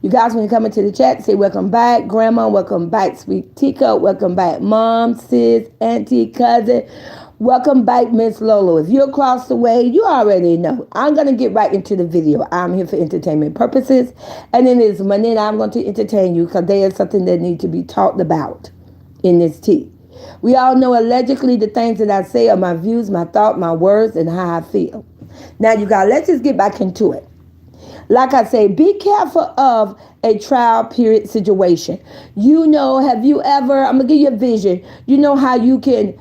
You guys, when you come into the chat, say welcome back, Grandma. Welcome back, Sweet Tika. Welcome back, Mom, Sis, Auntie, Cousin. Welcome back, Miss Lolo. If you're across the way, you already know. I'm going to get right into the video. I'm here for entertainment purposes. And it is Monday, and I'm going to entertain you because there is something that needs to be talked about in this tea. We all know allegedly the things that I say are my views, my thought, my words, and how I feel. Now, you guys, let's just get back into it. Like I say, be careful of a trial period situation. You know, have you ever, I'm going to give you a vision. You know how you can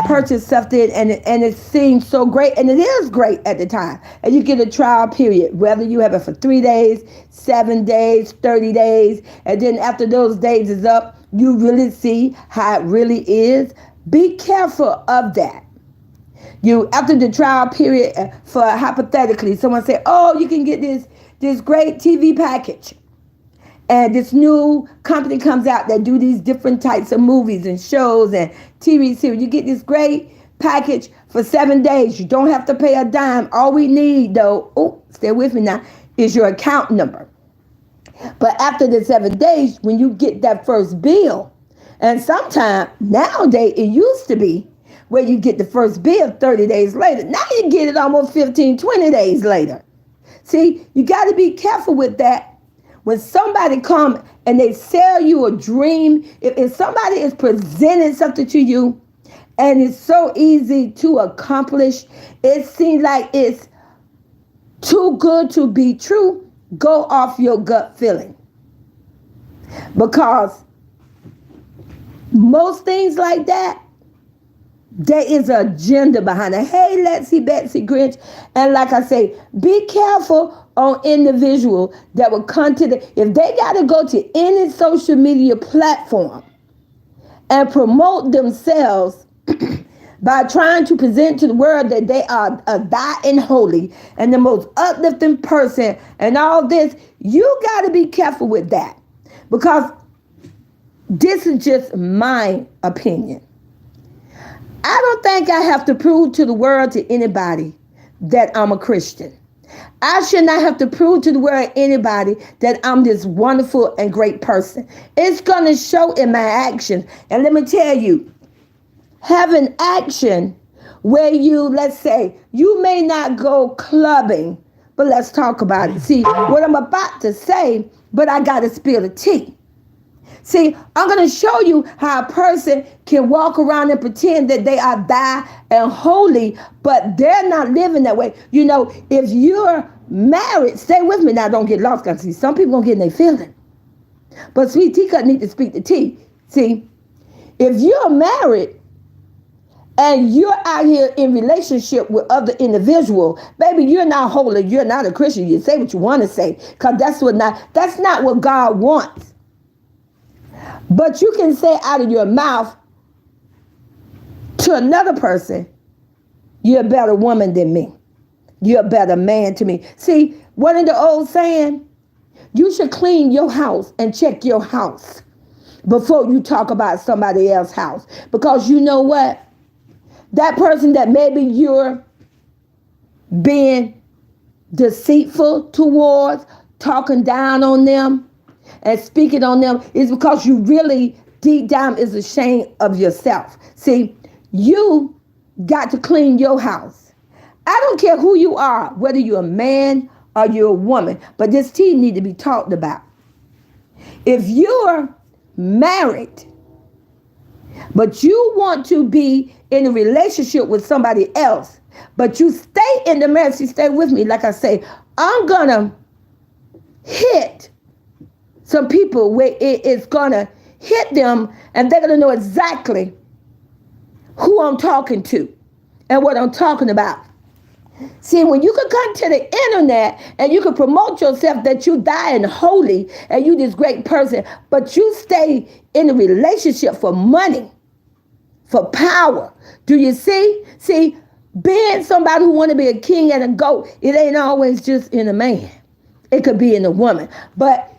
purchase something and it seems so great, and it is great at the time. And you get a trial period, whether you have it for 3 days, 7 days, 30 days. And then after those days is up, you really see how it really is. Be careful of that. You, after the trial period, for hypothetically, someone say, oh, you can get this great TV package. And this new company comes out that do these different types of movies and shows and TV series. You get this great package for 7 days. You don't have to pay a dime. All we need, though, stay with me now, is your account number. But after the 7 days, when you get that first bill, and sometimes nowadays it used to be where you get the first bill 30 days later. Now you get it almost 15, 20 days later. See, you got to be careful with that. When somebody come and they sell you a dream, if somebody is presenting something to you and it's so easy to accomplish, it seems like it's too good to be true, go off your gut feeling. Because most things like that, there is an agenda behind it. Hey, Letsy, Betsy, Grinch. And like I say, be careful on individual that will come to if they got to go to any social media platform and promote themselves by trying to present to the world that they are a thy and holy and the most uplifting person and all this, you got to be careful with that. Because this is just my opinion. I don't think I have to prove to the world, to anybody, that I'm a Christian. I should not have to prove to the world, anybody, that I'm this wonderful and great person. It's going to show in my actions. And let me tell you, have an action where you, let's say, you may not go clubbing, but let's talk about it. See, what I'm about to say, but I got to spill the tea. See, I'm going to show you how a person can walk around and pretend that they are thy and holy, but they're not living that way. You know, if you're married, stay with me now, don't get lost. Because see, some people don't get in their feeling. But Sweet Tea need to speak the tea. See, if you're married and you're out here in relationship with other individuals, baby, you're not holy, you're not a Christian. You say what you want to say, because that's not what God wants. But you can say out of your mouth to another person, you're a better woman than me. You're a better man to me. See, what in the old saying? You should clean your house and check your house before you talk about somebody else's house. Because you know what? That person that maybe you're being deceitful towards, talking down on them, and speaking on them is because you really deep down is ashamed of yourself. See, you got to clean your house. I don't care who you are, whether you're a man or you're a woman, but this tea need to be talked about. If you're married, but you want to be in a relationship with somebody else, but you stay in the marriage, you stay with me, like I say, I'm gonna hit some people where it is going to hit them and they're going to know exactly who I'm talking to and what I'm talking about. See, when you can come to the internet and you can promote yourself that you die and holy and you this great person, but you stay in a relationship for money, for power. Do you see? See, being somebody who want to be a king and a goat, it ain't always just in a man. It could be in a woman. But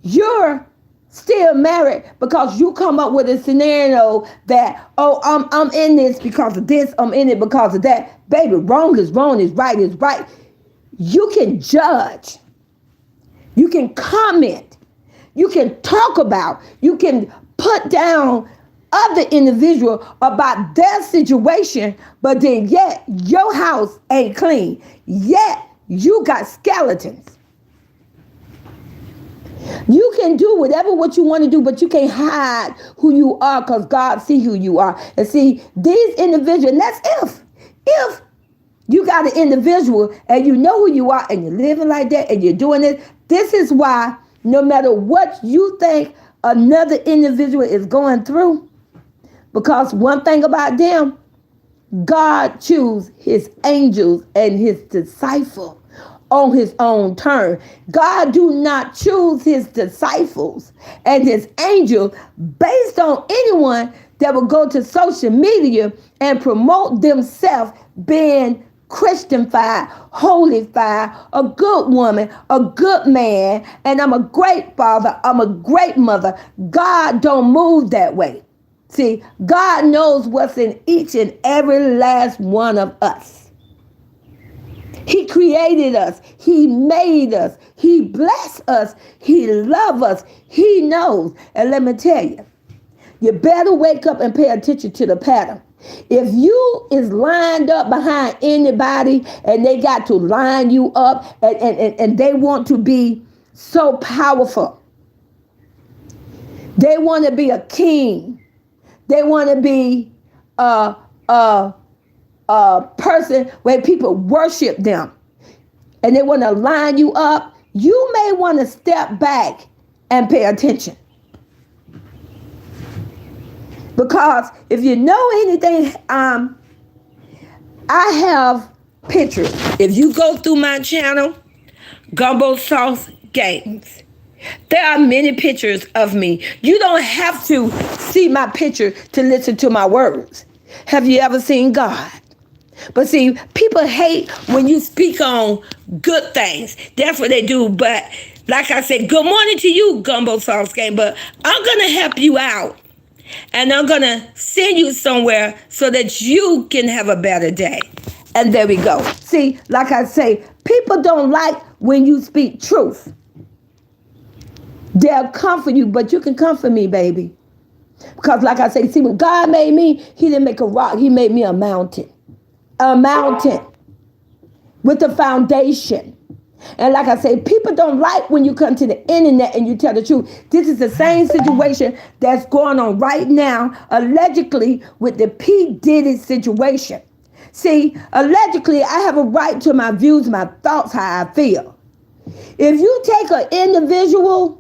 you're still married because you come up with a scenario that, oh, I'm in this because of this, I'm in it because of that. Baby, wrong is right is right. You can judge. You can comment. You can talk about. You can put down other individual about their situation, but then yet your house ain't clean. Yet you got skeletons. You can do what you want to do, but you can't hide who you are because God see who you are. And see, these individuals, and that's if you got an individual and you know who you are and you're living like that and you're doing it, this is why no matter what you think another individual is going through, because one thing about them, God choose his angels and his disciples on his own turn. God do not choose his disciples and his angels based on anyone that will go to social media and promote themselves being Christianified, holified, a good woman, a good man, and I'm a great father, I'm a great mother. God don't move that way. See, God knows what's in each and every last one of us. He created us. He made us. He blessed us. He loves us. He knows. And let me tell you, you better wake up and pay attention to the pattern. If you is lined up behind anybody and they got to line you up and they want to be so powerful, they want to be a king. They want to be a person where people worship them, and they want to line you up. You may want to step back and pay attention. Because if you know anything, I have pictures. If you go through my channel, Gumbo Sauce Games, there are many pictures of me. You don't have to see my picture to listen to my words. Have you ever seen God? But see, people hate when you speak on good things. That's what they do. But like I said, good morning to you, Gumbo Sauce Game. But I'm going to help you out. And I'm going to send you somewhere so that you can have a better day. And there we go. See, like I say, people don't like when you speak truth. They'll comfort you, but you can comfort me, baby. Because like I say, see, when God made me, he didn't make a rock. He made me a mountain. A mountain with a foundation. And like I say, people don't like when you come to the internet and you tell the truth. This is the same situation that's going on right now, allegedly, with the P. Diddy situation. See, allegedly, I have a right to my views, my thoughts, how I feel. If you take an individual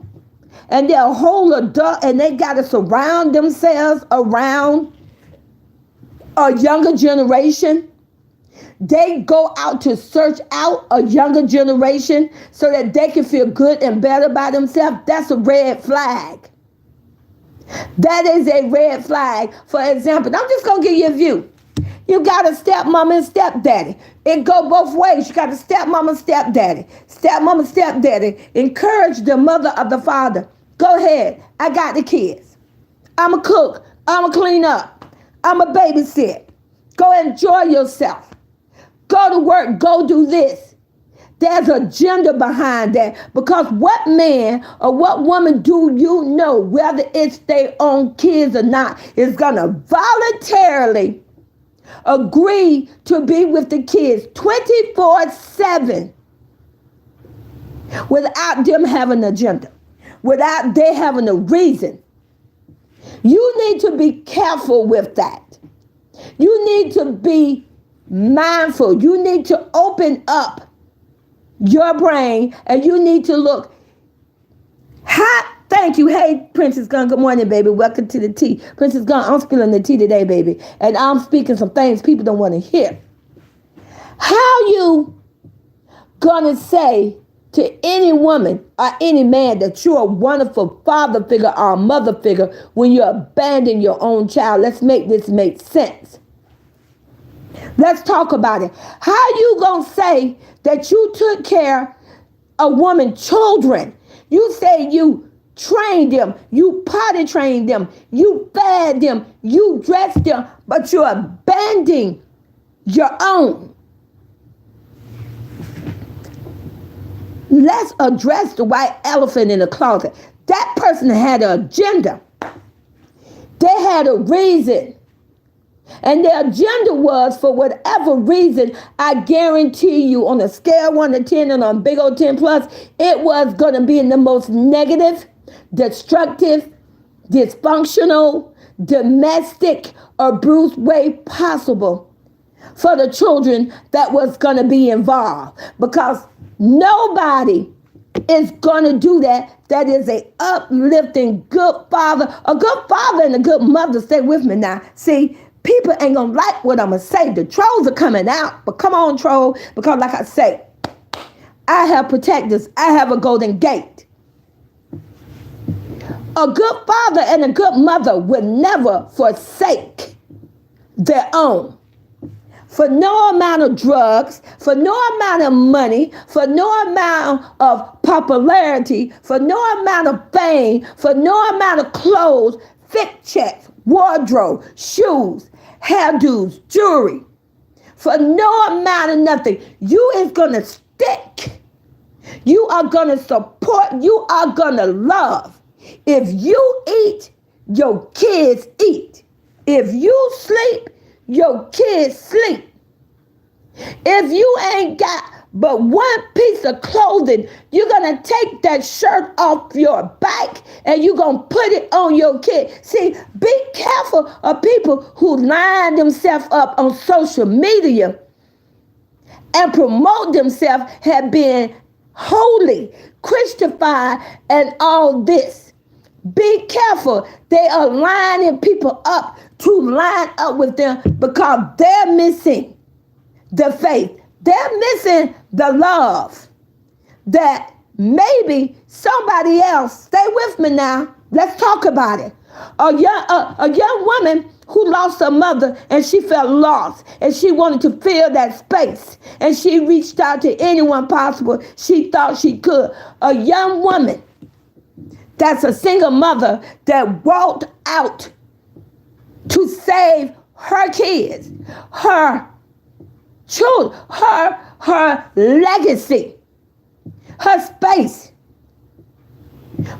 and they're a whole adult and they got to surround themselves around a younger generation, they go out to search out a younger generation so that they can feel good and better by themselves. That's a red flag. That is a red flag. For example, I'm just going to give you a view. You got a stepmama and stepdaddy. It go both ways. You got a stepmama and stepdaddy. Stepmama, stepdaddy. Encourage the mother of the father. Go ahead. I got the kids. I'm a cook. I'm a clean up. I'm a babysit. Go enjoy yourself. Go to work, go do this. There's a agenda behind that, because what man or what woman do you know, whether it's their own kids or not, is going to voluntarily agree to be with the kids 24/7 without them having an agenda, without they having a reason. You need to be careful with that. You need to be mindful. You need to open up your brain and you need to look. Thank you. Hey, Princess Gunn. Good morning, baby. Welcome to the tea. Princess Gunn, I'm spilling the tea today, baby. And I'm speaking some things people don't want to hear. How you gonna say to any woman or any man that you're a wonderful father figure or a mother figure when you abandon your own child? Let's make this make sense. Let's talk about it. How you gonna say that you took care of woman's children? You say you trained them, you potty trained them, you fed them, you dressed them, but you're abandoning your own. Let's address the white elephant in the closet. That person had an agenda. They had a reason. And their agenda was, for whatever reason, I guarantee you, on a scale 1 to 10 and on big old 10 plus, it was going to be in the most negative, destructive, dysfunctional, domestic, abuse way possible for the children that was going to be involved. Because nobody is going to do that. That is a uplifting good father. A good father and a good mother. Stay with me now. See, people ain't going to like what I'm going to say. The trolls are coming out. But come on, troll. Because like I say, I have protectors. I have a golden gate. A good father and a good mother would never forsake their own. For no amount of drugs, for no amount of money, for no amount of popularity, for no amount of fame, for no amount of clothes, fit checks, wardrobe, shoes, hairdos, jewelry, for no amount of nothing, you is going to stick. You are going to support. You are going to love. If you eat, your kids eat. If you sleep, your kids sleep. If you ain't got but one piece of clothing, you're going to take that shirt off your back and you're going to put it on your kid. See, be careful of people who line themselves up on social media and promote themselves have been holy, Christified, and all this. Be careful. They are lining people up to line up with them because they're missing the faith. They're missing the love that maybe somebody else, stay with me now, let's talk about it. A young woman who lost her mother and she felt lost and she wanted to fill that space and she reached out to anyone possible she thought she could. A young woman that's a single mother that walked out to save her kids, her children, her legacy, her space.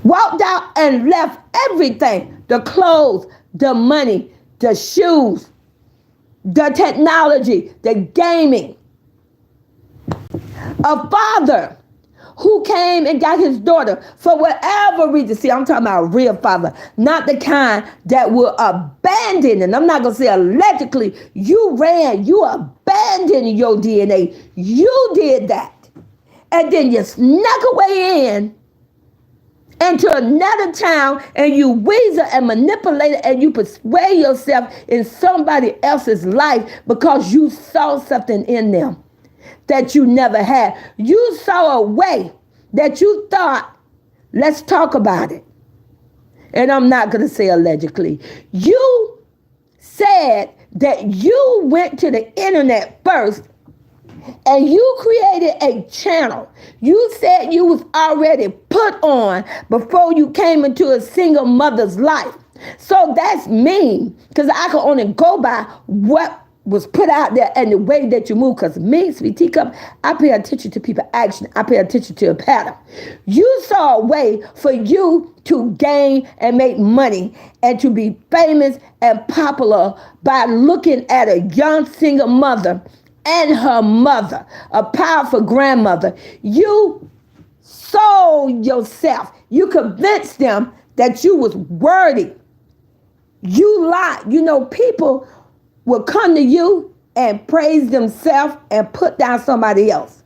Walked out and left everything, the clothes, the money, the shoes, the technology, the gaming. A father who came and got his daughter for whatever reason. See, I'm talking about a real father, not the kind that will abandon. And I'm not going to say allegedly, you abandoned your DNA. You did that. And then you snuck away into another town and you weasel and manipulate it and you persuade yourself in somebody else's life because you saw something in them that you never had. You saw a way that you thought, let's talk about it. And I'm not going to say allegedly. You said that you went to the internet first and you created a channel. You said you was already put on before you came into a single mother's life. So that's mean, because I can only go by what was put out there and the way that you move. Because me, sweet teacup, I pay attention to people's action. I pay attention to a pattern. You saw a way for you to gain and make money and to be famous and popular by looking at a young single mother and her mother, a powerful grandmother. You sold yourself. You convinced them that you was worthy. You lied. You know, people will come to you and praise themselves and put down somebody else.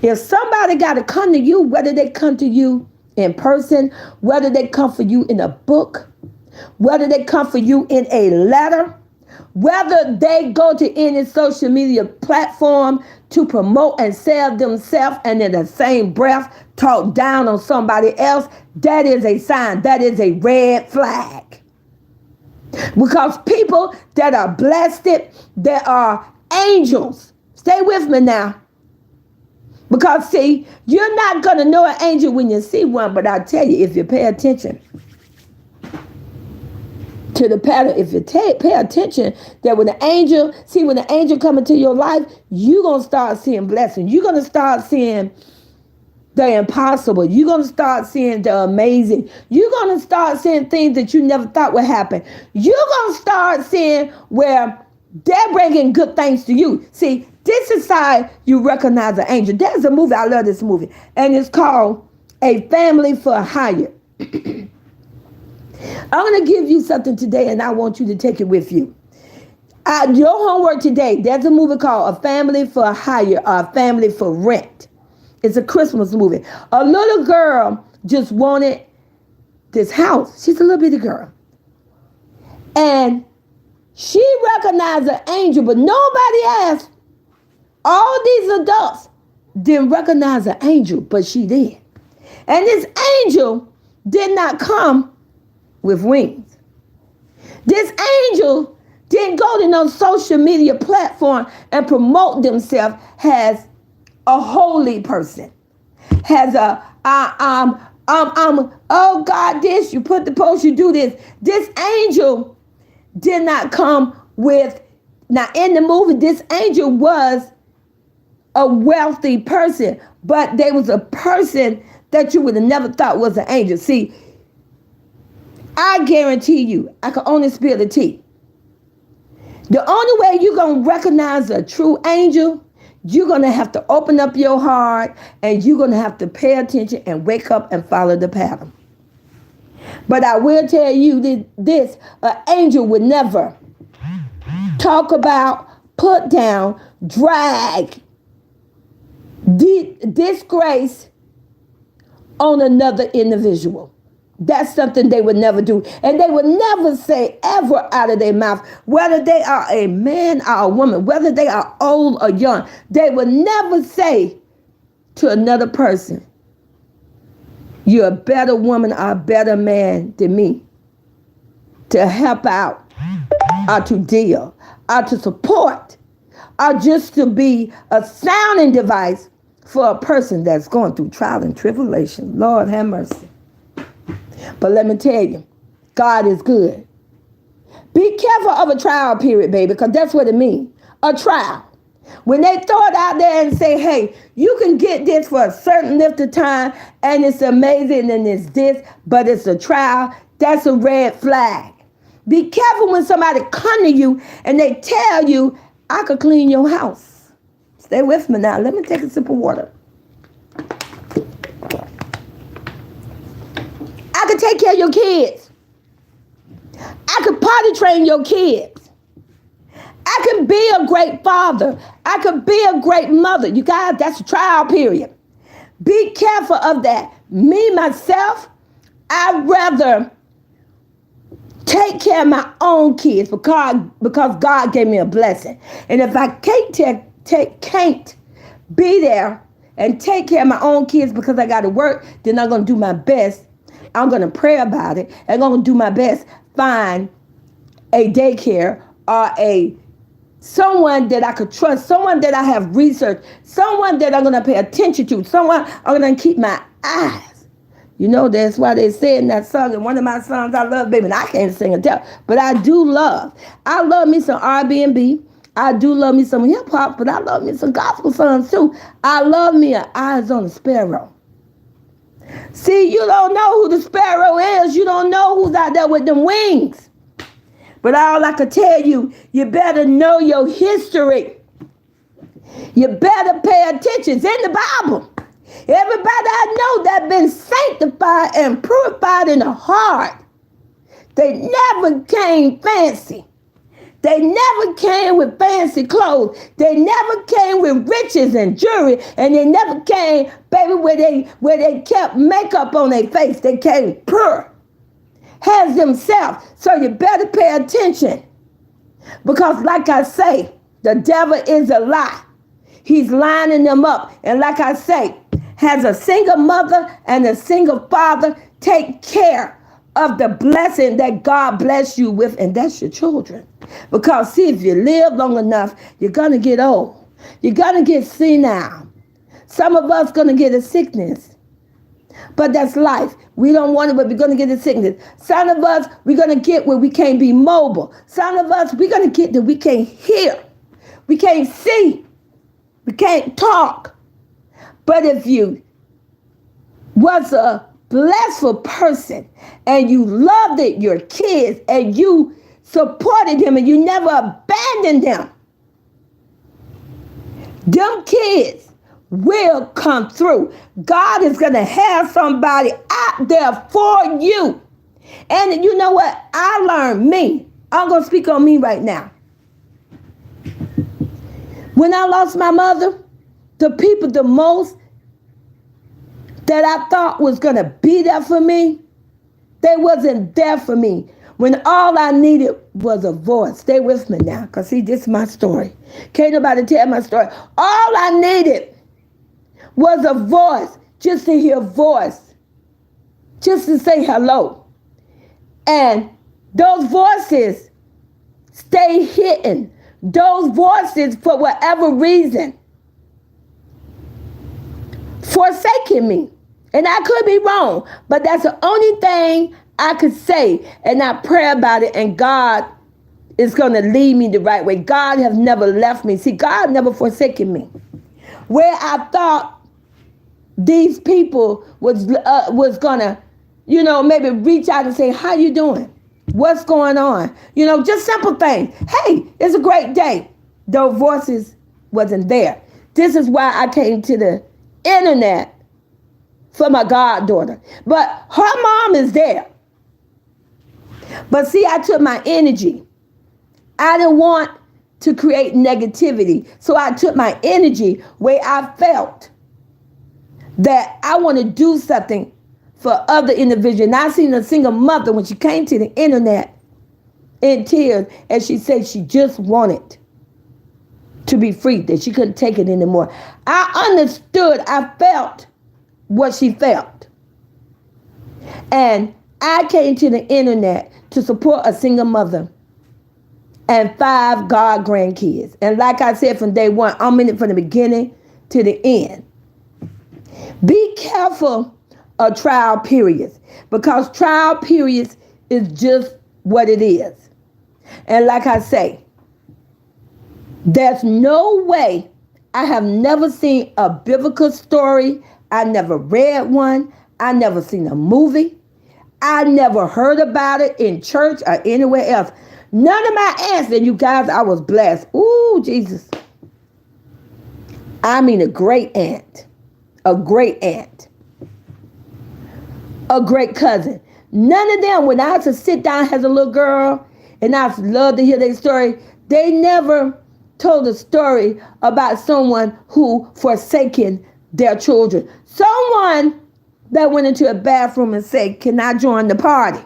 If somebody got to come to you, whether they come to you in person, whether they come for you in a book, whether they come for you in a letter, whether they go to any social media platform to promote and sell themselves and in the same breath talk down on somebody else, that is a sign. That is a red flag. Because people that are blessed, that are angels, stay with me now. Because see, you're not going to know an angel when you see one, but I'll tell you, if you pay attention to the pattern, if you pay attention that when the angel come into your life, you're going to start seeing blessings. You're going to start seeing the impossible. You're going to start seeing the amazing. You're going to start seeing things that you never thought would happen. You're going to start seeing where they're bringing good things to you. See, this is how you recognize an angel. There's a movie, I love this movie, and it's called A Family for Hire. I'm going to give you something today, and I want you to take it with you. Your homework today, there's a movie called A Family for Hire, or A Family for Rent. It's a Christmas movie. A little girl just wanted this house. She's a little bitty girl. And she recognized an angel, but nobody asked. All these adults didn't recognize an angel, but she did. And this angel did not come with wings. This angel didn't go to no social media platform and promote themselves as a holy person, has oh God, this, you put the post, you do this. This angel did not come with, now in the movie, this angel was a wealthy person, but they was a person that you would have never thought was an angel. See, I guarantee you, I can only spill the tea. The only way you're going to recognize a true angel, you're going to have to open up your heart, and you're going to have to pay attention and wake up and follow the pattern. But I will tell you this, an angel would never talk about, put down, drag, disgrace on another individual. That's something they would never do. And they would never say ever out of their mouth, whether they are a man or a woman, whether they are old or young, they would never say to another person, you're a better woman or a better man than me, to help out or to deal or to support or just to be a sounding device for a person that's going through trial and tribulation. Lord have mercy. But let me tell you, God is good. Be careful of a trial period, baby, because that's what it means, a trial. When they throw it out there and say, hey, you can get this for a certain length of time, and it's amazing, and it's this, but it's a trial, that's a red flag. Be careful when somebody come to you and they tell you, I could clean your house. Stay with me now. Let me take a sip of water. I could take care of your kids. I could potty train your kids. I could be a great father. I could be a great mother. You guys, that's a trial period. Be careful of that. Me, myself, I'd rather take care of my own kids because God gave me a blessing. And if I can't be there and take care of my own kids because I got to work, then I'm going to do my best. I'm going to pray about it. I'm going to do my best. Find a daycare or someone that I could trust, someone that I have researched, someone that I'm going to pay attention to, someone I'm going to keep my eyes. You know, that's why they say in that song, and one of my songs I love, baby, and I can't sing and tell, but I do love. I love me some R&B. I do love me some hip hop, but I love me some gospel songs too. I love me an Eyes on a Sparrow. See, you don't know who the sparrow is. You don't know who's out there with them wings. But all I can tell you, you better know your history. You better pay attention. It's in the Bible. Everybody I know that been sanctified and purified in the heart, they never came fancy. They never came with fancy clothes. They never came with riches and jewelry. And they never came, baby, where they kept makeup on their face. They came pure. Has themselves. So you better pay attention. Because like I say, the devil is a lie. He's lining them up. And like I say, has a single mother and a single father take care of the blessing that God bless you with, and that's your children. Because see, if you live long enough, you're going to get old. You're going to get senile. Some of us going to get a sickness. But that's life. We don't want it, but we're going to get a sickness. Some of us, we're going to get where we can't be mobile. Some of us, we're going to get that we can't hear. We can't see. We can't talk. But if you was a blessful person and you loved it, your kids, and you supported them and you never abandoned them, them kids will come through. God is going to have somebody out there for you. And you know what? I learned me. I'm going to speak on me right now. When I lost my mother, the people the most that I thought was going to be there for me, they wasn't there for me. When all I needed was a voice. Stay with me now, because see, this is my story. Can't nobody tell my story. All I needed was a voice, just to hear a voice, just to say hello. And those voices stay hidden. Those voices, for whatever reason, forsaking me. And I could be wrong, but that's the only thing I could say. And I pray about it, and God is going to lead me the right way. God has never left me. See, God never forsaken me. Where I thought these people was going to, maybe reach out and say, how you doing? What's going on? Just simple things. Hey, it's a great day. Those voices wasn't there. This is why I came to the internet for my goddaughter. But her mom is there. But see, I took my energy. I didn't want to create negativity. So I took my energy where I felt that I want to do something for other individuals. And I seen a single mother when she came to the internet in tears, and she said she just wanted to be free, that she couldn't take it anymore. I understood, I felt what she felt. And I came to the internet to support a single mother and 5 God grandkids. And like I said from day one, I'm in it from the beginning to the end. Be careful of trial periods, because trial periods is just what it is. And like I say, there's no way. I have never seen a biblical story. I never read one. I never seen a movie. I never heard about it in church or anywhere else. None of my aunts, and you guys, I was blessed. Ooh, Jesus. I mean a great aunt. A great aunt. A great cousin. None of them, when I had to sit down as a little girl, and I love to hear their story, they never told a story about someone who forsaken their children. Someone that went into a bathroom and said, can I join the party?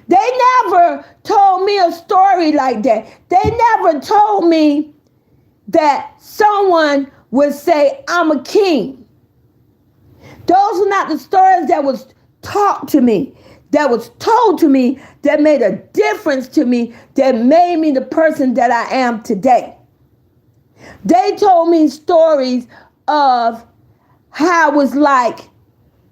They never told me a story like that. They never told me that someone would say, I'm a king. Those are not the stories that was taught to me, that was told to me, that made a difference to me, that made me the person that I am today. They told me stories of how it was like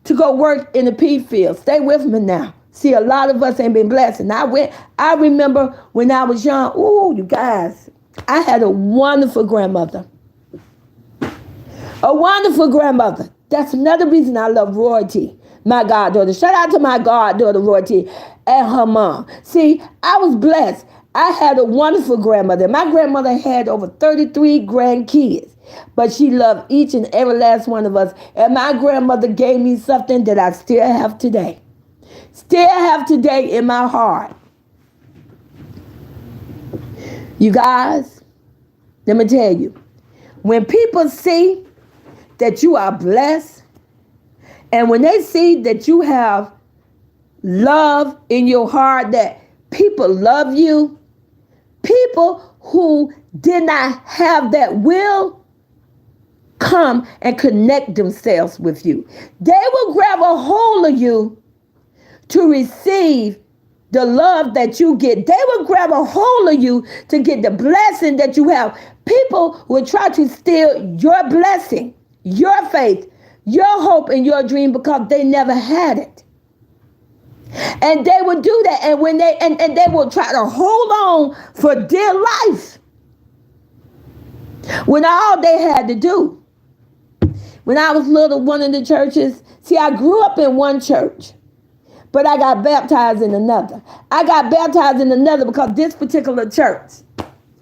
to go work in the pea field. Stay with me now. See, a lot of us ain't been blessed. And I remember when I was young, ooh, you guys, I had a wonderful grandmother. A wonderful grandmother. That's another reason I love Royalty, my goddaughter. Shout out to my goddaughter, Royalty, and her mom. See, I was blessed. I had a wonderful grandmother. My grandmother had over 33 grandkids, but she loved each and every last one of us. And my grandmother gave me something that I still have today. Still have today in my heart. You guys, let me tell you, when people see that you are blessed, and when they see that you have love in your heart, that people love you, people who did not have that will come and connect themselves with you. They will grab a hold of you to receive the love that you get. They will grab a hold of you to get the blessing that you have. People will try to steal your blessing, your faith, your hope, and your dream because they never had it. And they will do that, and when they will try to hold on for dear life when all they had to do When I was little, one of the churches, see, I grew up in one church, but I got baptized in another. I got baptized in another because this particular church,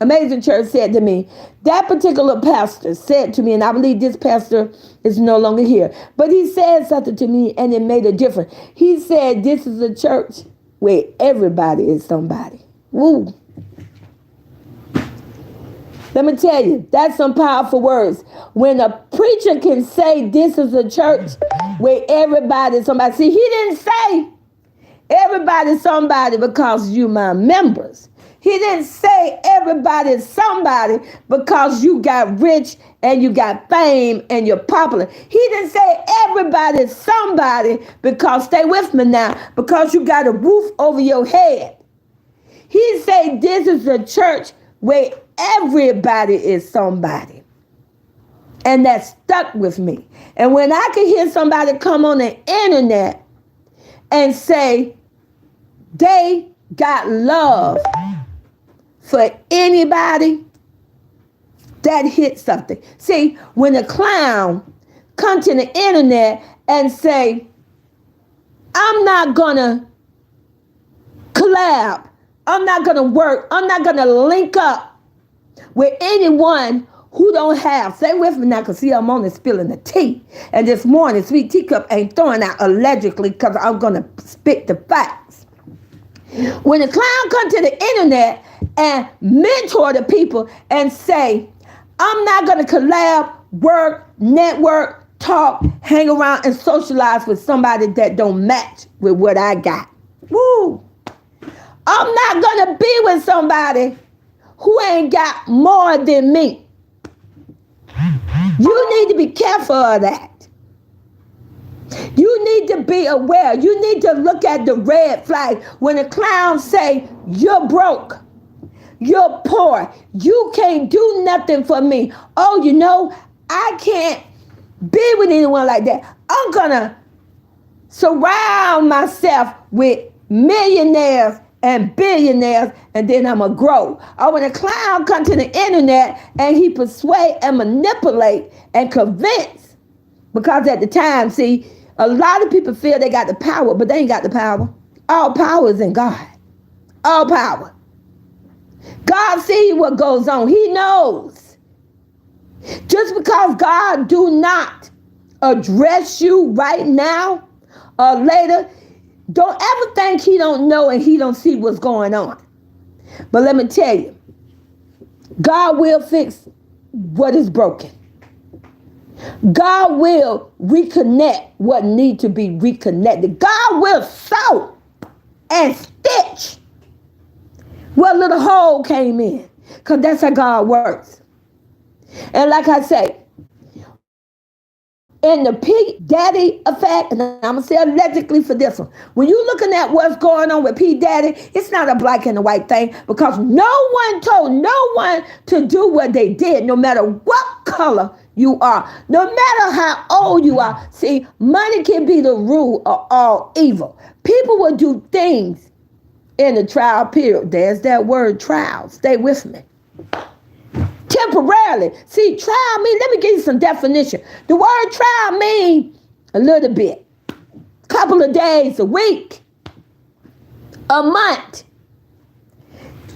Amazing Church, said to me, that particular pastor said to me, and I believe this pastor is no longer here, but he said something to me and it made a difference. He said, this is a church where everybody is somebody. Woo. Let me tell you, that's some powerful words. When a preacher can say this is a church where everybody is somebody. See, he didn't say everybody's somebody because you my members. He didn't say everybody's somebody because you got rich and you got fame and you're popular. He didn't say everybody's somebody because, stay with me now, because you got a roof over your head. He said this is a church where everybody is somebody. And that stuck with me. And when I could hear somebody come on the internet and say they got love for anybody, that hit something. See, when a clown come to the internet and say, I'm not gonna collab, I'm not gonna work, I'm not gonna link up with anyone who don't have, stay with me now, because see, I'm only spilling the tea. And this morning, Sweet Teacup ain't throwing out allegedly because I'm gonna spit the facts. When a clown come to the internet and mentor the people and say, I'm not going to collab, work, network, talk, hang around, and socialize with somebody that don't match with what I got. Woo! I'm not going to be with somebody who ain't got more than me. You need to be careful of that. You need to be aware. You need to look at the red flag. When a clown say, you're broke, you're poor, you can't do nothing for me. Oh, you know, I can't be with anyone like that. I'm going to surround myself with millionaires and billionaires, and then I'm going to grow. Or when a clown comes to the internet and he persuade and manipulate and convince, because at the time, see, a lot of people feel they got the power, but they ain't got the power. All power is in God. All power. God sees what goes on. He knows. Just because God do not address you right now or later, don't ever think he don't know and he don't see what's going on. But let me tell you, God will fix what is broken. God will reconnect what needs to be reconnected. God will sew and stitch what little hole came in. Because that's how God works. And like I say, in the P. Daddy effect, and I'm going to say allegedly for this one, when you're looking at what's going on with P. Daddy, it's not a black and a white thing because no one told no one to do what they did, no matter what color you are, no matter how old you are. See, money can be the root of all evil. People will do things in the trial period. There's that word trial. Stay with me. Temporarily. See, trial mean, let me give you some definition. The word trial mean a little bit. Couple of days, a week, a month.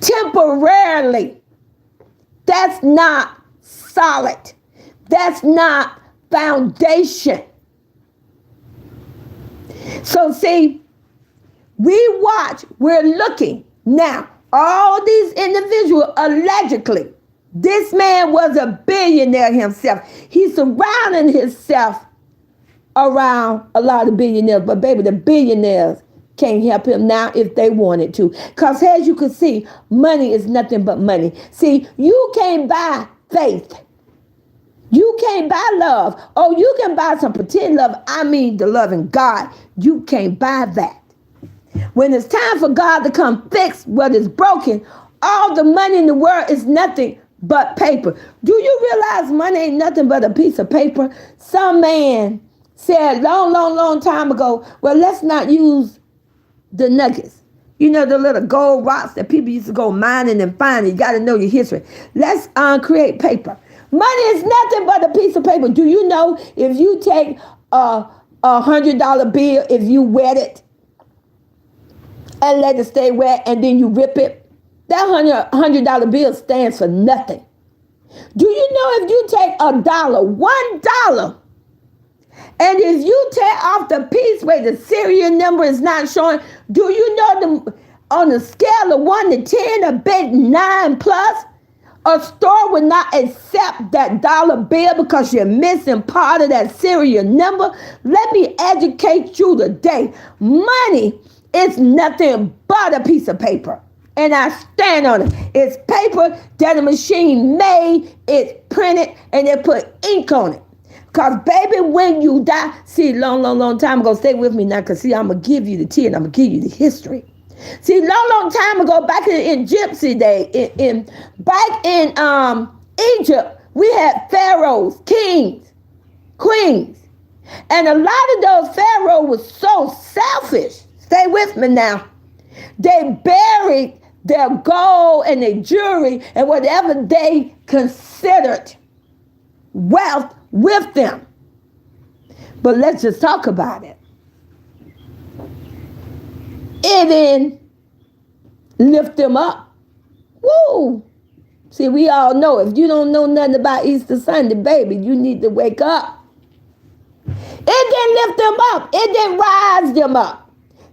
Temporarily. That's not solid. That's not foundation. So see, we watch, we're looking. Now, all these individuals allegedly, this man was a billionaire himself. He surrounded himself around a lot of billionaires. But baby, the billionaires can't help him now if they wanted to. Because as you can see, money is nothing but money. See, you can't buy faith. You can't buy love. Oh, you can buy some pretend love. I mean the love in God. You can't buy that. When it's time for God to come fix what is broken, all the money in the world is nothing but paper. Do you realize money ain't nothing but a piece of paper? Some man said long time ago, well, let's not use the nuggets. You know, the little gold rocks that people used to go mining and finding. You got to know your history. Let's create paper. Money is nothing but a piece of paper. Do you know if you take a $100 bill, if you wet it and let it stay wet and then you rip it, that $100 bill stands for nothing. Do you know if you take $1, $1, and if you tear off the piece where the serial number is not showing, do you know on a scale of 1 to 10, a big 9 plus, a store would not accept that dollar bill because you're missing part of that serial number? Let me educate you today. Money is nothing but a piece of paper. And I stand on it. It's paper that a machine made, it's printed, and they put ink on it. Because, baby, when you die, see, long time ago, stay with me now, because, see, I'm going to give you the tea and I'm going to give you the history. See, long time ago, back in Gypsy day, back in Egypt, we had pharaohs, kings, queens. And a lot of those pharaohs were so selfish. Stay with me now. They buried their gold and their jewelry and whatever they considered wealth with them. But let's just talk about it. It didn't lift them up. Woo! See, we all know if you don't know nothing about Easter Sunday, baby, you need to wake up. It didn't lift them up. It didn't rise them up.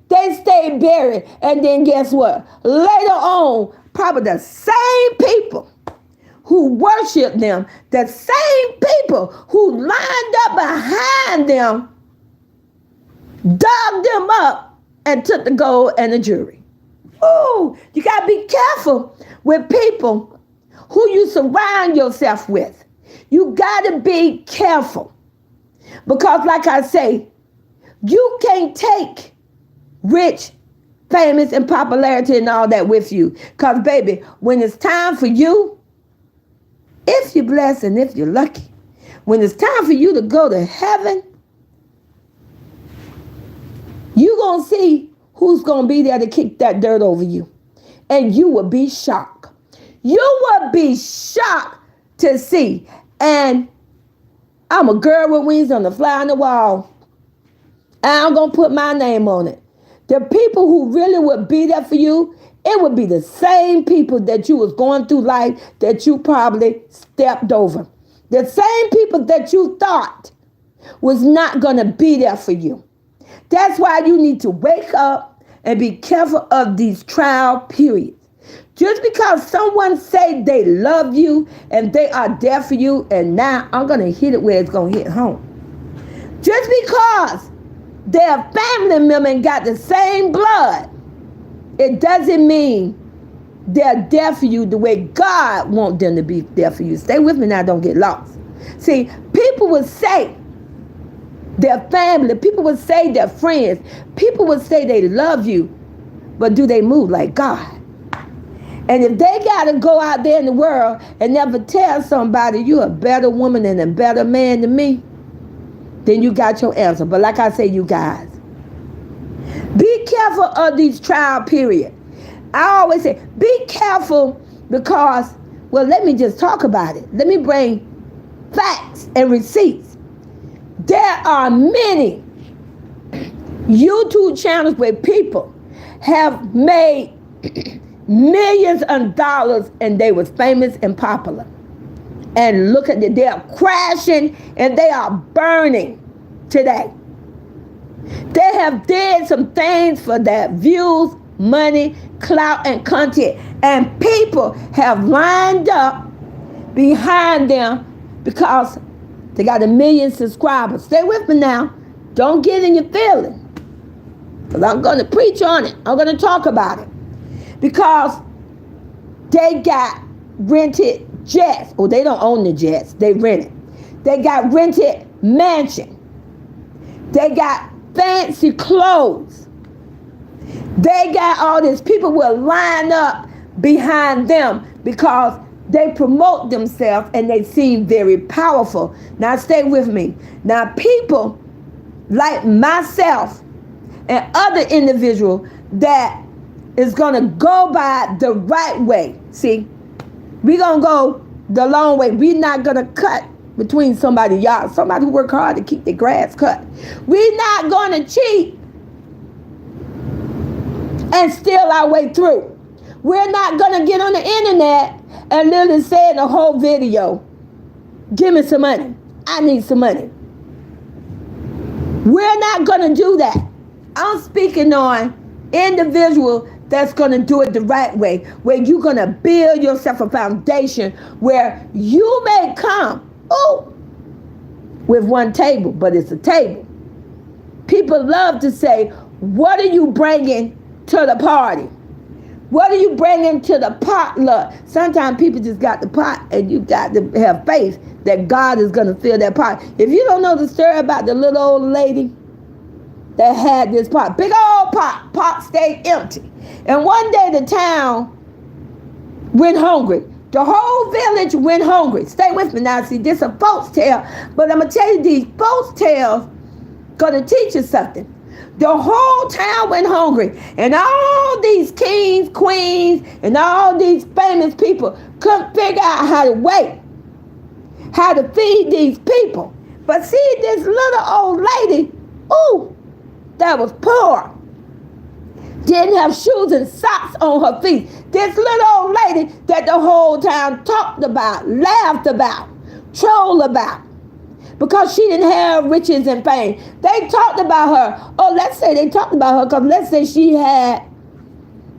They stayed buried. And then guess what? Later on, probably the same people who worshiped them, the same people who lined up behind them, dug them up and took the gold and the jewelry. Oh, you got to be careful with people who you surround yourself with. You got to be careful. Because like I say, you can't take rich, famous, and popularity and all that with you. Because, baby, when it's time for you, if you're blessed and if you're lucky, when it's time for you to go to heaven, you're going to see who's going to be there to kick that dirt over you. And you will be shocked. You will be shocked to see. And I'm a girl with wings on the fly on the wall. I'm going to put my name on it. The people who really would be there for you, it would be the same people that you was going through life that you probably stepped over. The same people that you thought was not going to be there for you. That's why you need to wake up and be careful of these trial periods. Just because someone say they love you and they are there for you, and now I'm going to hit it where it's going to hit home. Just because their family member ain't got the same blood, it doesn't mean they're there for you the way God wants them to be there for you. Stay with me now, don't get lost. See, people would say their family, people would say their friends, people would say they love you, but do they move like God? And if they got to go out there in the world and never tell somebody you're a better woman and a better man than me, then you got your answer. But like I say, you guys, be careful of these trial periods. I always say, be careful because, well, let me just talk about it. Let me bring facts and receipts. There are many YouTube channels where people have made millions of dollars and they was famous and popular. And look at it, they are crashing and they are burning today. They have did some things for their views, money, clout, and content. And people have lined up behind them because they got 1 million subscribers. Stay with me now. Don't get in your feelings. Because I'm going to preach on it. I'm going to talk about it. Because they got rented jets. Oh, they don't own the jets. They rent it. They got rented mansion. They got fancy clothes. They got all this. People will line up behind them because they promote themselves and they seem very powerful. Now, stay with me. Now, people like myself and other individuals that is going to go by the right way. See, we're going to go the long way. We're not going to cut between somebody who work hard to keep their grass cut. We're not going to cheat and steal our way through. We're not going to get on the internet and literally say in the whole video, give me some money. I need some money. We're not going to do that. I'm speaking on individual that's going to do it the right way, where you're going to build yourself a foundation where you may come, with one table, but it's a table. People love to say, what are you bringing to the party? What are you bringing to the potluck? Sometimes people just got the pot, and you got to have faith that God is going to fill that pot. If you don't know the story about the little old lady that had this pot, big old pot stayed empty. And one day the town went hungry. The whole village went hungry. Stay with me now. See, this is a false tale, but I'm going to tell you, these false tales going to teach you something. The whole town went hungry, and all these kings, queens, and all these famous people couldn't figure out how to feed these people. But see, this little old lady, that was poor, didn't have shoes and socks on her feet. This little old lady that the whole town talked about, laughed about, trolled about, because she didn't have riches and fame. They talked about her. Let's say they talked about her because let's say she had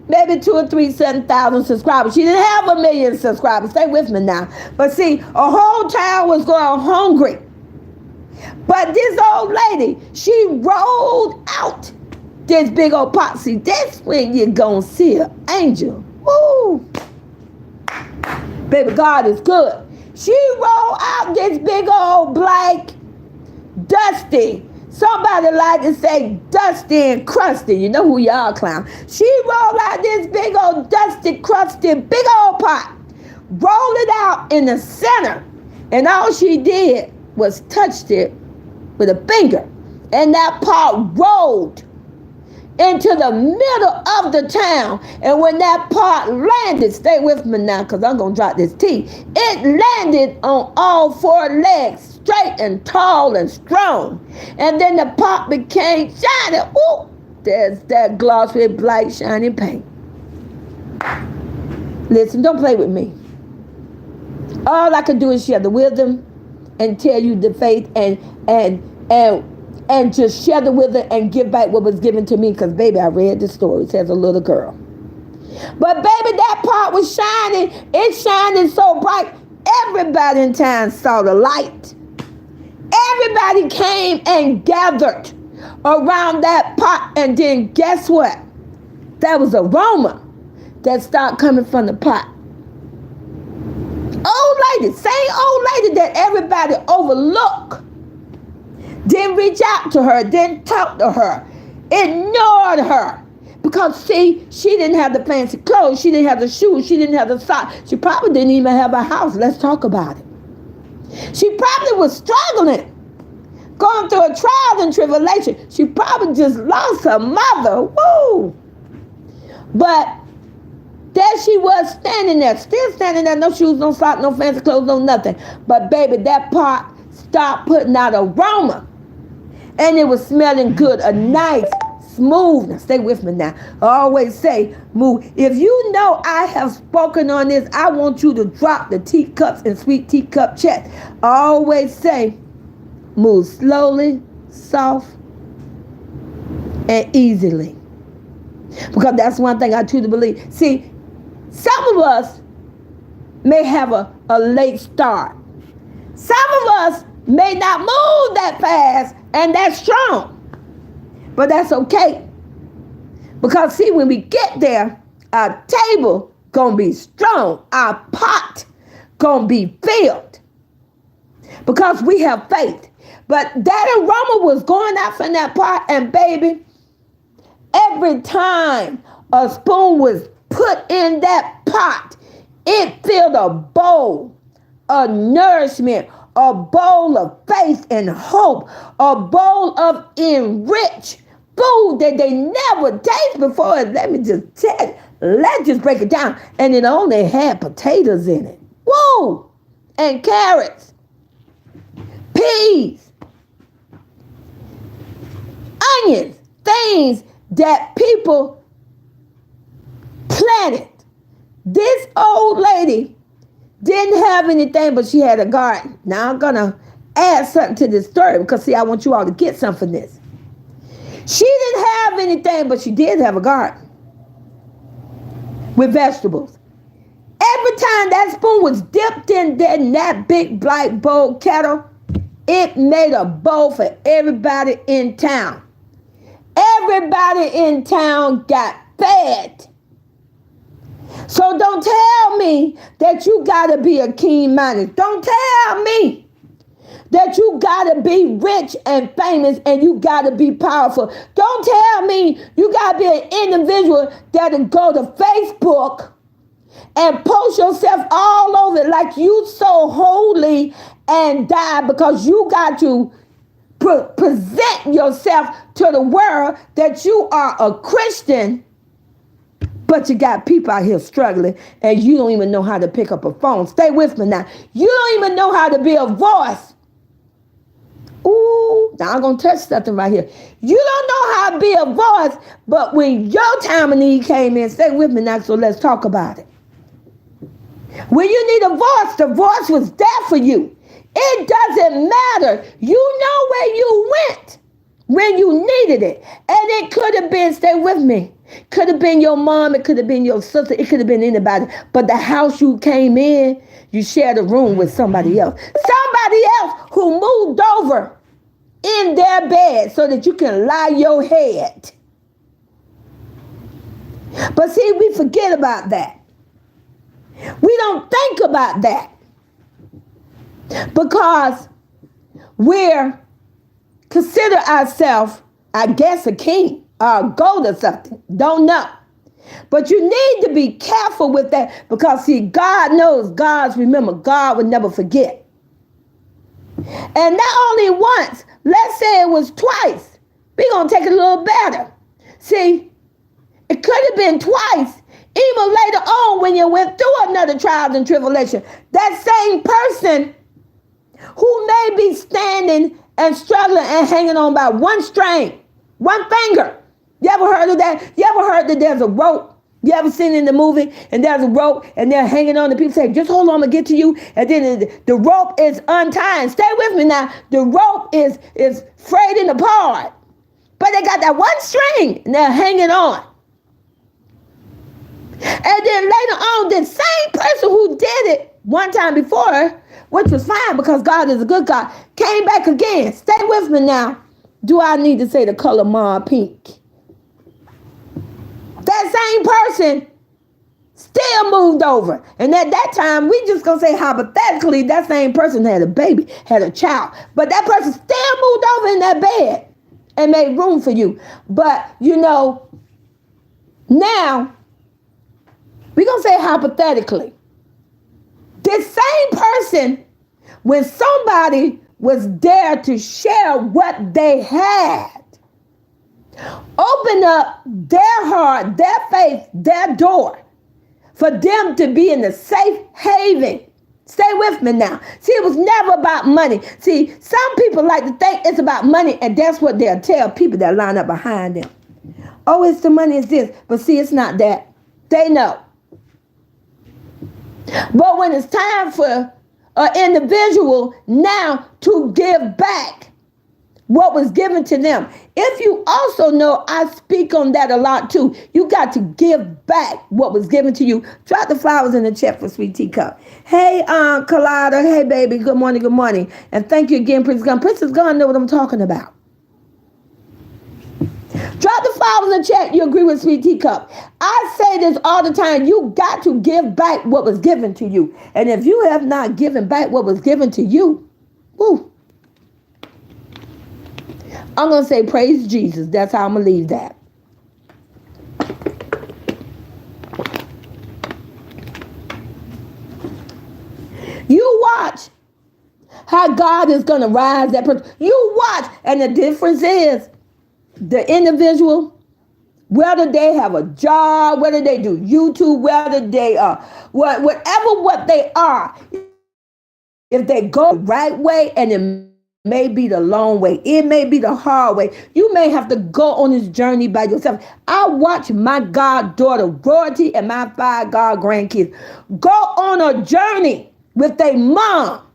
maybe 2 or 3, 7,000 subscribers. She didn't have 1 million subscribers. Stay with me now. But see, a whole town was going hungry. But this old lady, she rolled out this big old pot. See, that's when you're going to see an angel. Woo! Baby, God is good. She rolled out this big old black, dusty. Somebody like to say dusty and crusty. You know who y'all clown. She rolled out this big old dusty, crusty, big old pot. Rolled it out in the center. And all she did was touched it with a finger. And that pot rolled into the middle of the town. And when that pot landed, stay with me now because I'm going to drop this tea. It landed on all 4 legs, straight and tall and strong. And then the pot became shiny. Ooh, there's that gloss with bright, shiny paint. Listen, don't play with me. All I can do is share the wisdom and tell you the faith and just share the wisdom and give back what was given to me. Because, baby, I read the stories as a little girl. But, baby, that pot was shining. It shining so bright. Everybody in town saw the light. Everybody came and gathered around that pot. And then guess what? There was aroma that started coming from the pot. Old lady, same old lady that everybody overlooked, didn't reach out to her, didn't talk to her, ignored her. Because, see, she didn't have the fancy clothes, she didn't have the shoes, she didn't have the socks. She probably didn't even have a house. Let's talk about it. She probably was struggling, going through a trial and tribulation. She probably just lost her mother. Woo! But there she was standing there, still standing there, no shoes, no socks, no fancy clothes, no nothing. But, baby, that pot stopped putting out aroma. And it was smelling good, a nice, smooth. Now, stay with me now. I always say, move. If you know I have spoken on this, I want you to drop the teacups and sweet teacup chat. I always say, move slowly, soft, and easily. Because that's one thing I truly believe. See, some of us may have a late start. Some of us may not move that fast and that's strong. But that's okay. Because see, when we get there, our table gonna be strong. Our pot gonna be filled. Because we have faith. But that aroma was going out from that pot, and baby, every time a spoon was put in that pot, it filled a bowl of nourishment, a bowl of faith and hope, a bowl of enriched food that they never tasted before. And let me just tell you, let's just break it down. And it only had potatoes in it. Whoa! and carrots, peas, onions, things that people planted. This old lady didn't have anything, but she had a garden. Now I'm going to add something to this story because, see, I want you all to get something from this. She didn't have anything, but she did have a garden with vegetables. Every time that spoon was dipped in that big black bowl kettle, it made a bowl for everybody in town. Everybody in town got fed. So don't tell me that you got to be a keen-minded. Don't tell me that you got to be rich and famous and you got to be powerful. Don't tell me you got to be an individual that'll go to Facebook and post yourself all over it like you so holy and die because you got to present yourself to the world that you are a Christian, but you got people out here struggling and you don't even know how to pick up a phone. Stay with me now. You don't even know how to be a voice. Ooh, now I'm going to touch something right here. You don't know how to be a voice, but when your time of need came in, stay with me now, so let's talk about it. When you need a voice, the voice was there for you. It doesn't matter. You know where you went when you needed it. And it could have been, stay with me, could have been your mom, it could have been your sister, it could have been anybody. But the house you came in, you shared a room with somebody else. Somebody else who moved over in their bed so that you can lie your head. But see, we forget about that. We don't think about that because we're consider ourselves, I guess, a king or a goat or something. Don't know. But you need to be careful with that because, see, God knows, remember, God would never forget. And not only once, let's say it was twice. We're going to take it a little better. See, it could have been twice. Even later on when you went through another trials and tribulation, that same person who may be standing and struggling and hanging on by one string, one finger. You ever heard of that? You ever heard that there's a rope? You ever seen it in the movie and there's a rope and they're hanging on and people say, just hold on, I'm going to get to you. And then the rope is untying. Stay with me now. The rope is fraying apart. But they got that one string and they're hanging on. And then later on, the same person who did it one time before, which was fine because God is a good God, came back again. Stay with me now. Do I need to say the color mauve pink? That same person still moved over. And at that time, we just going to say hypothetically, that same person had a baby, had a child. But that person still moved over in that bed and made room for you. But, you know, now, we're going to say hypothetically, this same person, when somebody was there to share what they had, open up their heart, their faith, their door for them to be in the safe haven. Stay with me now. See, it was never about money. See, some people like to think it's about money, and that's what they'll tell people that line up behind them. Oh, it's the money, it's this. But see, it's not that. They know. But when it's time for an individual now to give back what was given to them, if you also know, I speak on that a lot too. You got to give back what was given to you. Drop the flowers in the chat for Sweet Teacup. Hey, Colada. Hey, baby. Good morning. Good morning. And thank you again, Princess Gunn. Princess Gunn know what I'm talking about. Drop the flowers in the chat. You agree with Sweet Teacup. I say this all the time. You got to give back what was given to you. And if you have not given back what was given to you, woo, I'm going to say praise Jesus. That's how I'm going to leave that. You watch how God is going to rise that person. You watch. And the difference is the individual, whether they have a job, whether they do YouTube, whether they are, whatever what they are, If they go the right way, and it may be the long way, it may be the hard way. You may have to go on this journey by yourself. I watch my goddaughter Royalty and my 5 god grandkids go on a journey with their mom,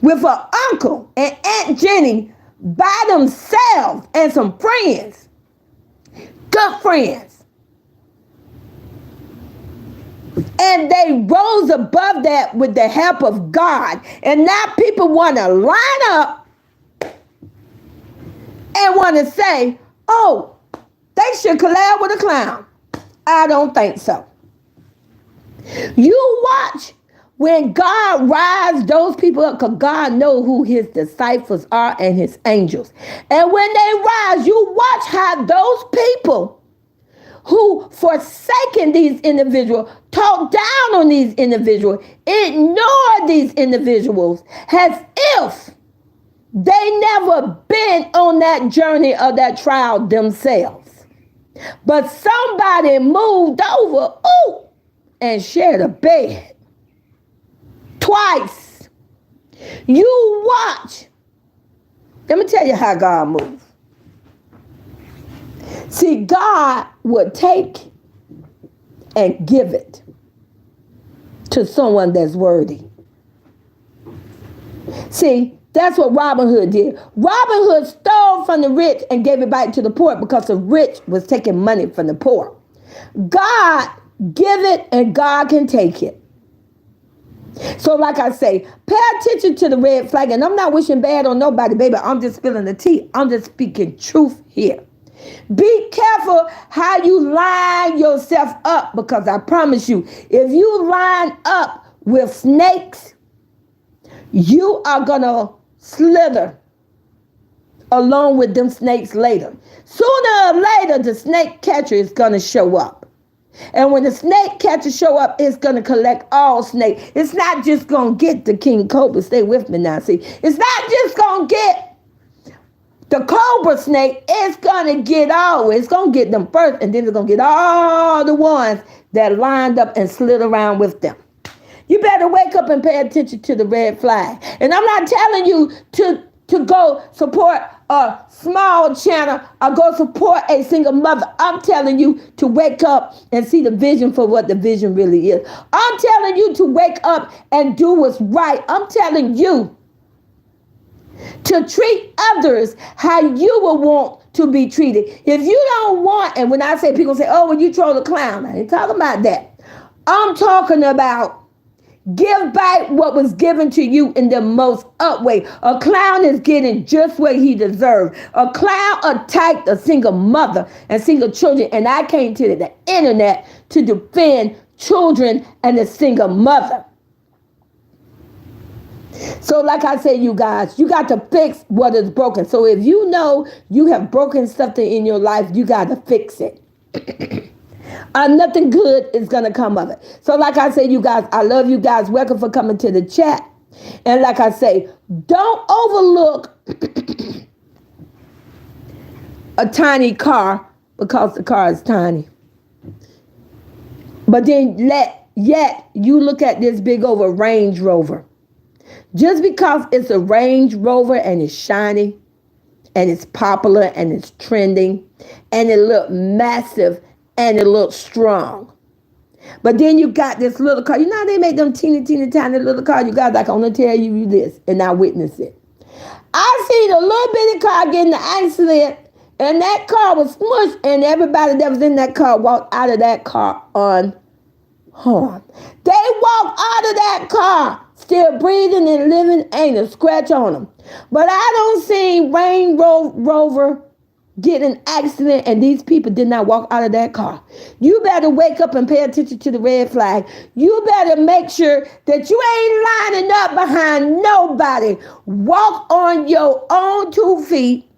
with her uncle and Aunt Jenny by themselves and some friends, good friends. And they rose above that with the help of God. And now people want to line up and want to say, oh, they should collab with a clown. I don't think so. You watch when God rise those people up, because God knows who his disciples are and his angels. And when they rise, you watch how those people who forsaken these individuals, talk down on these individuals, ignore these individuals as if they never been on that journey of that trial themselves. But somebody moved over, and shared a bed twice. You watch. Let me tell you how God moves. See, God would take and give it to someone that's worthy. See, that's what Robin Hood did. Robin Hood stole from the rich and gave it back to the poor because the rich was taking money from the poor. God give it and God can take it. So like I say, pay attention to the red flag. And I'm not wishing bad on nobody, baby. I'm just spilling the tea. I'm just speaking truth here. Be careful how you line yourself up, because I promise you, if you line up with snakes, you are going to slither along with them snakes later. Sooner or later, the snake catcher is going to show up. And when the snake catcher show up, it's going to collect all snakes. It's not just going to get the king cobra. Stay with me now, see. It's not just going to get the cobra snake. It's going to get all. It's going to get them first, and then it's going to get all the ones that lined up and slid around with them. You better wake up and pay attention to the red flag. And I'm not telling you to go support a small channel or go support a single mother. I'm telling you to wake up and see the vision for what the vision really is. I'm telling you to wake up and do what's right. I'm telling you to treat others how you would want to be treated. If you don't want, and when I say, people say, oh, when you troll a clown, I ain't talking about that. I'm talking about give back what was given to you in the most up way. A clown is getting just what he deserved. A clown attacked a single mother and single children, and I came to the internet to defend children and a single mother. So like I said, you guys, you got to fix what is broken. So if you know you have broken something in your life, you got to fix it. Nothing good is going to come of it. So like I say, you guys, I love you guys. Welcome for coming to the chat. And like I say, don't overlook a tiny car because the car is tiny. But then yet you look at this big over Range Rover. Just because it's a Range Rover and it's shiny and it's popular and it's trending and it looks massive and it looks strong. But then you got this little car. You know how they make them teeny tiny little car? You guys, like, I'm going to tell you this and I witness it. I seen a little bitty car get in an accident and that car was smushed and everybody that was in that car walked out of that car unharmed. They walked out of that car still breathing and living, ain't a scratch on them. But I don't see Range Rover get an accident and these people did not walk out of that car. You better wake up and pay attention to the red flag. You better make sure that you ain't lining up behind nobody. Walk on your own 2 feet.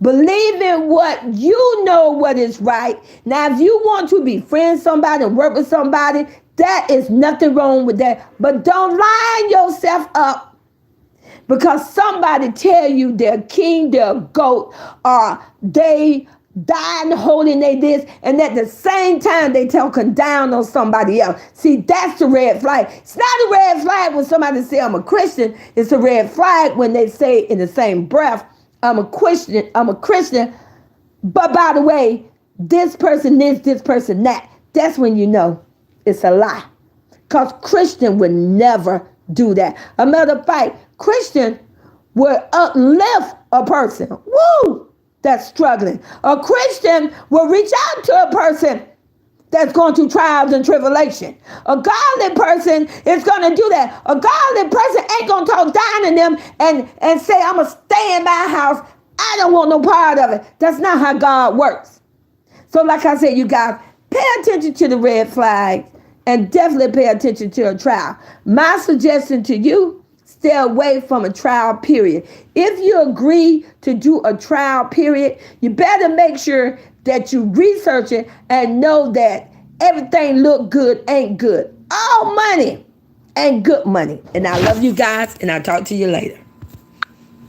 Believe in what you know what is right. Now, if you want to be friends with somebody and work with somebody, that is nothing wrong with that. But don't line yourself up because somebody tell you they're king, they're goat, or they dying, holding they this, and at the same time they talking down on somebody else. See, that's the red flag. It's not a red flag when somebody say I'm a Christian. It's a red flag when they say in the same breath, I'm a Christian, but by the way, this person this person that. That's when you know it's a lie. Because Christian would never do that. A matter of fact, Christian will uplift a person. Woo! That's struggling. A Christian will reach out to a person that's going through trials and tribulation. A godly person is going to do that. A godly person ain't going to talk down on them and say, I'm going to stay in my house. I don't want no part of it. That's not how God works. So like I said, you guys, pay attention to the red flags and definitely pay attention to a trial. My suggestion to you, stay away from a trial period. If you agree to do a trial period, you better make sure that you research it and know that everything look good ain't good. All money ain't good money. And I love you guys, and I'll talk to you later.